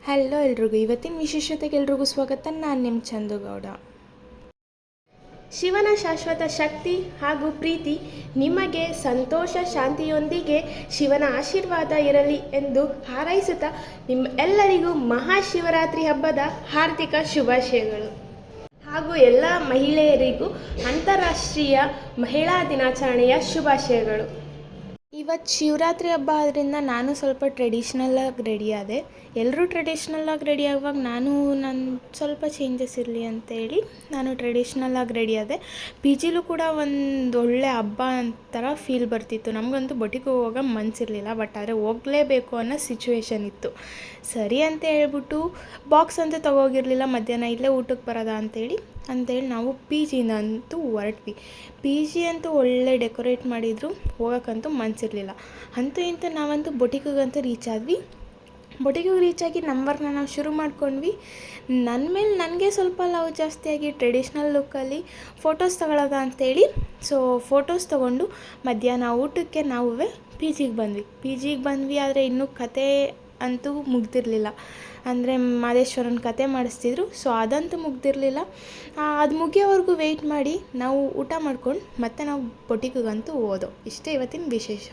Hello ಎಲ್ರಿಗೂ, ಇವತ್ತಿನ ವಿಶೇಷತೆಗೆ ಎಲ್ರಿಗೂ ಸ್ವಾಗತ. ನಾನು ನಿಮ್ಮ ಚಂದುಗೌಡ. ಶಿವನ ಶಾಶ್ವತ ಶಕ್ತಿ ಹಾಗೂ ಪ್ರೀತಿ ನಿಮಗೆ ಸಂತೋಷ ಶಾಂತಿಯೊಂದಿಗೆ ಶಿವನ ಆಶೀರ್ವಾದ ಇರಲಿ ಎಂದು ಹಾರೈಸುತ್ತಾ ನಿಮ್ಮ ಎಲ್ಲರಿಗೂ ಮಹಾಶಿವರಾತ್ರಿ ಹಬ್ಬದ ಹಾರ್ದಿಕ ಶುಭಾಶಯಗಳು. ಹಾಗೂ ಎಲ್ಲ ಮಹಿಳೆಯರಿಗೂ ಅಂತಾರಾಷ್ಟ್ರೀಯ ಮಹಿಳಾ ದಿನಾಚರಣೆಯ ಶುಭಾಶಯಗಳು. ಇವತ್ತು ಶಿವರಾತ್ರಿ ಹಬ್ಬ ಆದ್ದರಿಂದ ನಾನು ಸ್ವಲ್ಪ ಟ್ರೆಡಿಷ್ನಲಾಗಿ ರೆಡಿ ಆದೆ. ಎಲ್ಲರೂ ಟ್ರೆಡಿಷ್ನಲಾಗಿ ರೆಡಿ ಆಗುವಾಗ ನಾನು ಸ್ವಲ್ಪ ಚೇಂಜಸ್ ಇರಲಿ ಅಂತೇಳಿ ನಾನು ಟ್ರೆಡಿಷ್ನಲಾಗಿ ರೆಡಿ ಆದೆ. ಪಿ ಜಿಲೂ ಕೂಡ ಒಂದು ಒಳ್ಳೆ ಹಬ್ಬ ಥರ ಫೀಲ್ ಬರ್ತಿತ್ತು. ನಮಗಂತೂ ಬೊಟಿಗೆ ಹೋಗೋವಾಗ ಮನಸ್ಸಿರಲಿಲ್ಲ, ಬಟ್ ಆದರೆ ಹೋಗಲೇಬೇಕು ಅನ್ನೋ ಸಿಚುವೇಶನ್ ಇತ್ತು. ಸರಿ ಅಂತ ಹೇಳ್ಬಿಟ್ಟು ಬಾಕ್ಸ್ ಅಂತೂ ತೊಗೋಗಿರಲಿಲ್ಲ, ಮಧ್ಯಾಹ್ನ ಇಲ್ಲೇ ಊಟಕ್ಕೆ ಬರೋದಾ ಅಂತೇಳಿ ನಾವು ಪಿ ಜಿಯಿಂದ ಅಂತೂ ಹೊರಟ್ವಿ. ಪಿ ಜಿ ಅಂತೂ ಒಳ್ಳೆ ಡೆಕೋರೇಟ್ ಮಾಡಿದರು, ಹೋಗೋಕ್ಕಂತೂ ಮನಸ್ಸಿರಲಿಲ್ಲ. ಅಂತೂ ಇಂತೂ ನಾವಂತೂ ಬೊಟಿಕಿಗಂತೂ ರೀಚ್ ಆದ್ವಿ. ಬೊಟಿಕಿಗೆ ರೀಚಾಗಿ ನಮ್ಮ ವರ್ಕ್ನ ನಾವು ಶುರು ಮಾಡ್ಕೊಂಡ್ವಿ. ನನ್ನ ಮೇಲೆ ನನಗೆ ಸ್ವಲ್ಪ ಲವ್ ಜಾಸ್ತಿಯಾಗಿ ಟ್ರೆಡಿಷ್ನಲ್ ಲುಕ್ಕಲ್ಲಿ ಫೋಟೋಸ್ ತಗೊಳ್ಳೋದ ಅಂತೇಳಿ ಫೋಟೋಸ್ ತೊಗೊಂಡು ಮಧ್ಯಾಹ್ನ ಊಟಕ್ಕೆ ನಾವು ಪಿ ಜಿಗೆ ಬಂದ್ವಿ. ಆದರೆ ಇನ್ನೂ ಕತೆ ಅಂತೂ ಮುಗ್ದಿರಲಿಲ್ಲ. ಅಂದರೆ ಮಾದೇಶ್ವರನ ಕತೆ ಮಾಡಿಸ್ತಿದ್ರು, ಅದಂತೂ ಮುಗ್ದಿರಲಿಲ್ಲ. ಅದು ಮುಗಿಯೋವರೆಗೂ ವೆಯ್ಟ್ ಮಾಡಿ ನಾವು ಊಟ ಮಾಡ್ಕೊಂಡು ಮತ್ತೆ ನಾವು ಬೊಟಿಕಿಗಂತೂ ಹೋದೋ. ಇಷ್ಟೇ ಇವತ್ತಿನ ವಿಶೇಷ.